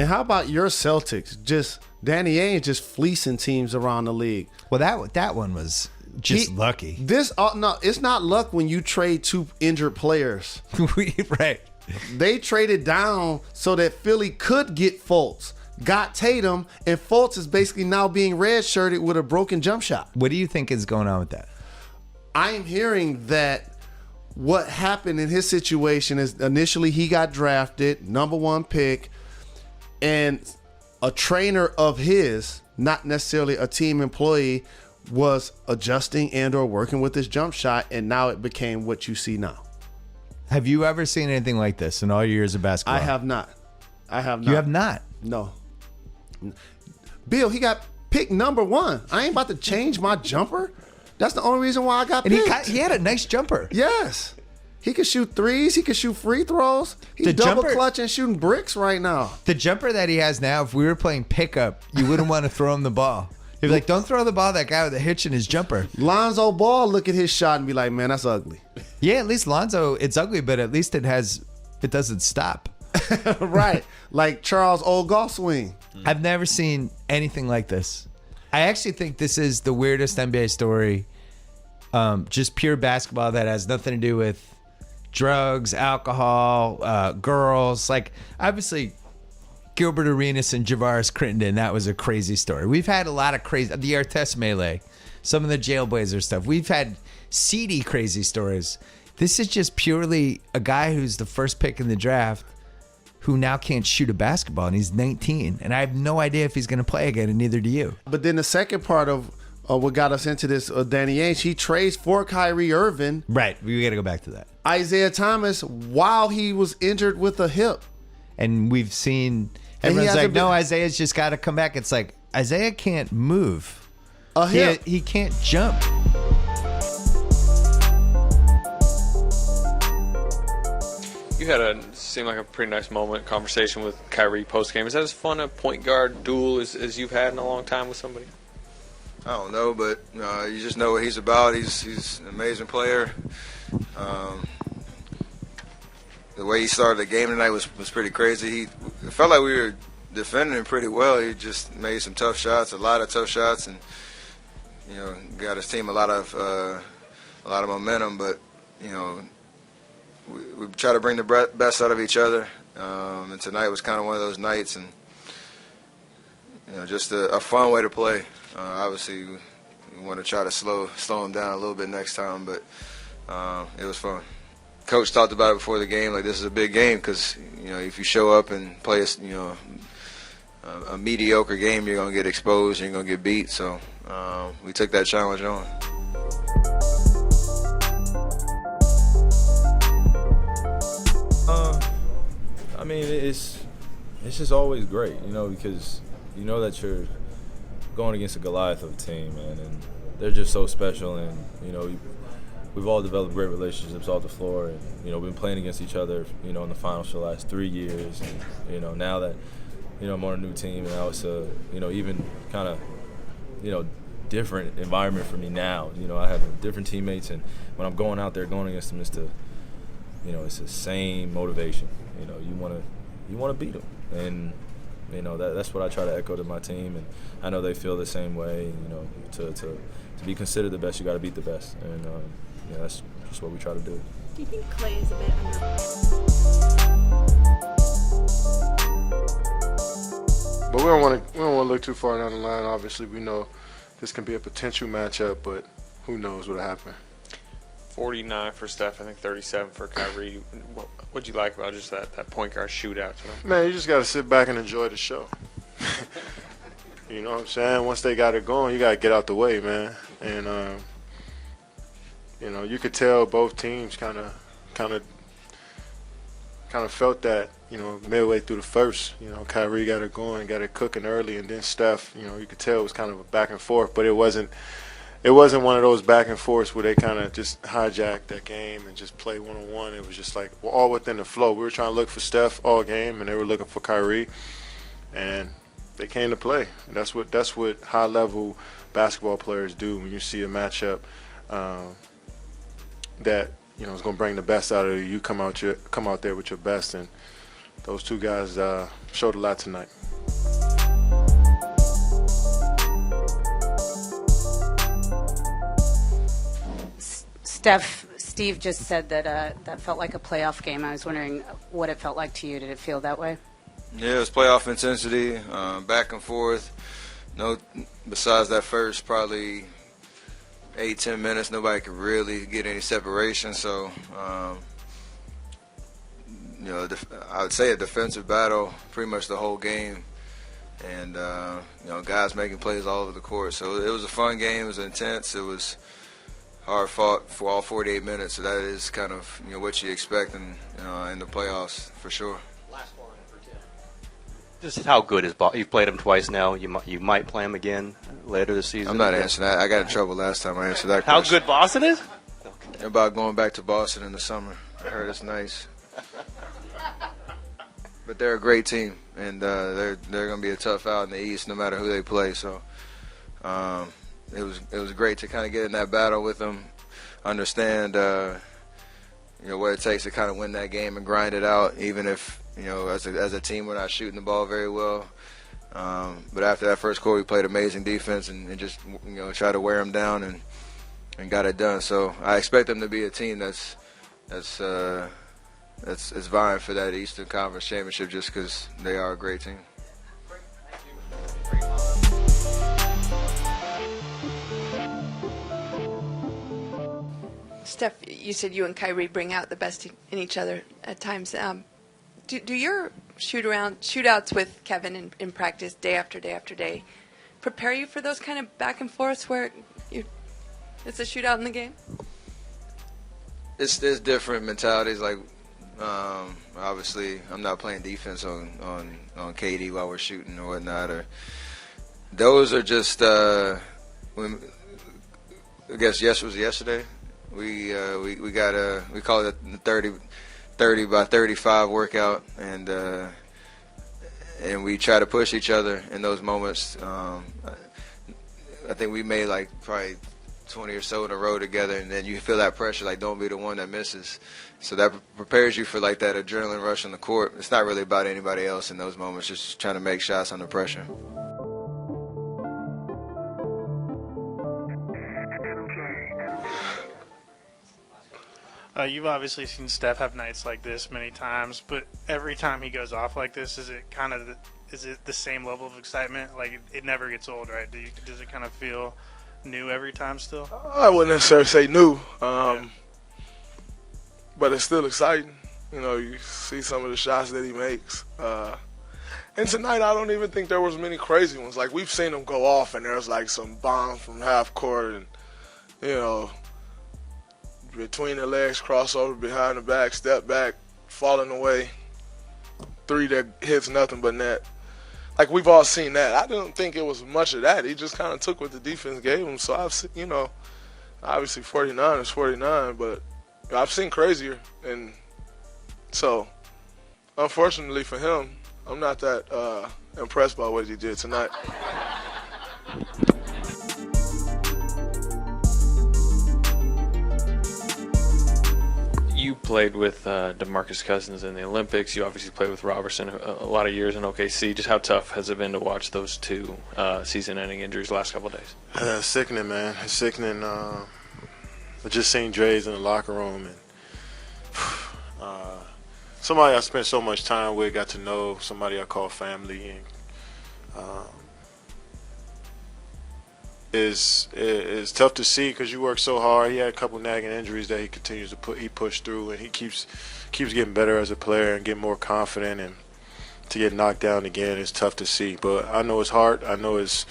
how about your Celtics? Just Danny Ainge just fleecing teams around the league. Well, that one was just lucky. No, it's not luck when you trade 2 injured players. Right. They traded down so that Philly could get Fultz, got Tatum, and Fultz is basically now being redshirted with a broken jump shot. What do you think is going on with that? I am hearing that what happened in his situation is initially he got drafted, number 1 pick, and a trainer of his, not necessarily a team employee, was adjusting and or working with his jump shot, and now it became what you see now. Have you ever seen anything like this in all your years of basketball? I have not. You have not? No. Bill, he got picked number 1. I ain't about to change my jumper. That's the only reason why I got picked. He had a nice jumper. Yes. He could shoot threes. He could shoot free throws. He's double clutching, shooting bricks right now. The jumper that he has now, if we were playing pickup, you wouldn't want to throw him the ball. You'd be like, don't throw the ball at that guy with a hitch in his jumper. Lonzo Ball look at his shot and be like, man, that's ugly. Yeah, at least Lonzo, it's ugly, but at least it doesn't stop. Right. Like Charles Whogaux swing. I've never seen anything like this. I actually think this is the weirdest NBA story. Just pure basketball that has nothing to do with drugs, alcohol, girls. Like, obviously, Gilbert Arenas and Javaris Crittenden, that was a crazy story. We've had a lot of crazy, the Artest Melee, some of the Jailblazer stuff. We've had seedy crazy stories. This is just purely a guy who's the first pick in the draft who now can't shoot a basketball, and he's 19. And I have no idea if he's going to play again, and neither do you. But then the second part of what got us into this, Danny Ainge, he trades for Kyrie Irving. Right. We got to go back to that. Isaiah Thomas, while he was injured with a hip. And we've seen, everyone's like, no, Isaiah's just got to come back. It's like, Isaiah can't move. A hip. He can't jump. You had seemed like a pretty nice conversation with Kyrie post-game. Is that as fun a point guard duel as you've had in a long time with somebody? I don't know, but you just know what he's about. He's an amazing player. The way he started the game tonight was pretty crazy. It felt like we were defending him pretty well. He just made some tough shots, a lot of tough shots, and got his team a lot of momentum. But we try to bring the best out of each other. And tonight was kind of one of those nights, and just a fun way to play. Obviously, we want to try to slow him down a little bit next time, but it was fun. Coach talked about it before the game, like this is a big game because if you show up and play a mediocre game, you're gonna get exposed, you're gonna get beat. So we took that challenge on. I mean, it's just always great, because you know that you're going against a Goliath of a team, man, and they're just so special, and we've all developed great relationships off the floor, and we've been playing against each other, in the finals for the last 3 years, and now that I'm on a new team, and now it's a even kind of different environment for me now. I have different teammates, and when I'm going out there going against them, it's the same motivation. You want to beat them, and that's what I try to echo to my team, and I know they feel the same way. To be considered the best, you got to beat the best, and that's just what we try to do. Do you think Clay is a bit under? But we don't want to look too far down the line. Obviously, we know this can be a potential matchup, but who knows what'll happen. 49 for Steph, I think 37 for Kyrie. What'd you like about just that point guard shootout tonight? Man, you just got to sit back and enjoy the show. You know what I'm saying? Once they got it going, you got to get out the way, man. And, you could tell both teams kind of felt that, midway through the first. Kyrie got it going, got it cooking early, and then Steph, you could tell it was kind of a back and forth, but it wasn't one of those back and forths where they kind of just hijacked that game and just play one-on-one. It was just like all within the flow. We were trying to look for Steph all game, and they were looking for Kyrie, and they came to play. And that's what high-level basketball players do when you see a matchup that is going to bring the best out of you. You come out there with your best, and those two guys showed a lot tonight. Steve just said that that felt like a playoff game. I was wondering what it felt like to you. Did it feel that way? Yeah, it was playoff intensity, back and forth. No, besides that first probably 8-10 minutes, nobody could really get any separation. So, I would say a defensive battle pretty much the whole game, and guys making plays all over the court. So it was a fun game. It was intense. It was hard fought for all 48 minutes. So that is kind of what you expect in the playoffs for sure. Just how good is Boston? You've played him twice now. You might play him again later this season. I'm not answering that. I got in trouble last time I answered that how question. good Boston is? About going back to Boston in the summer. I heard it's nice. But they're a great team, and they're going to be a tough out in the East no matter who they play. So it was great to kind of get in that battle with them, understand what it takes to kind of win that game and grind it out, even if as a team we're not shooting the ball very well. But after that first quarter, we played amazing defense and just tried to wear them down and got it done. So I expect them to be a team that's vying for that Eastern Conference championship just because they are a great team. Steph, you said you and Kyrie bring out the best in each other at times. Do your shootouts with Kevin in practice day after day after day prepare you for those kind of back and forths where it's a shootout in the game? It's different mentalities. Like obviously, I'm not playing defense on KD while we're shooting or whatnot. Or those are just I guess yesterday. We call it the 30 by 35 workout, and we try to push each other in those moments. I think we made like probably 20 or so in a row together, and then you feel that pressure, like don't be the one that misses. So that prepares you for like that adrenaline rush on the court. It's not really about anybody else in those moments, just trying to make shots under pressure. You've obviously seen Steph have nights like this many times, but every time he goes off like this, is it the same level of excitement? Like it never gets old, right? Does it kind of feel new every time still? I wouldn't necessarily say new, but it's still exciting. You see some of the shots that he makes. And tonight, I don't even think there was many crazy ones. Like we've seen him go off, and there's like some bombs from half court, and between the legs, crossover, behind the back, step back, falling away, three that hits nothing but net. Like, we've all seen that. I didn't think it was much of that. He just kind of took what the defense gave him. So, I've seen, obviously 49 is 49, but I've seen crazier. And so, unfortunately for him, I'm not that impressed by what he did tonight. You played with DeMarcus Cousins in the Olympics. You obviously played with Robertson a lot of years in OKC. Just how tough has it been to watch those two season-ending injuries the last couple of days? It's sickening, man. It's sickening. Just seeing Dre's in the locker room and somebody I spent so much time with, got to know, somebody I call family, and is tough to see because you work so hard. He had a couple nagging injuries that he continues to push through, and he keeps getting better as a player and getting more confident. And to get knocked down again is tough to see. But I know his heart, I know his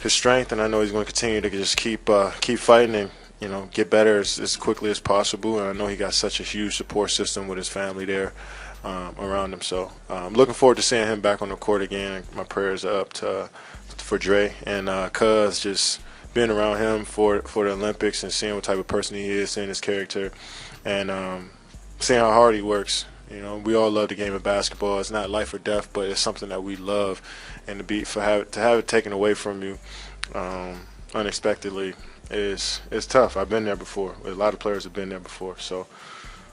strength, and I know he's going to continue to just keep fighting and get better as quickly as possible. And I know he got such a huge support system with his family there around him. So I'm looking forward to seeing him back on the court again. My prayers are up for Dre and Cuz, just being around him for the Olympics and seeing what type of person he is, seeing his character, and seeing how hard he works. We all love the game of basketball. It's not life or death, but it's something that we love, and to have it taken away from you unexpectedly is tough. I've been there before. A lot of players have been there before. So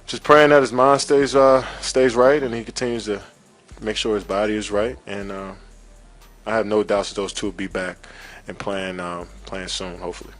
just praying that his mind stays right and he continues to make sure his body is right, and I have no doubts that those two will be back and playing soon, hopefully.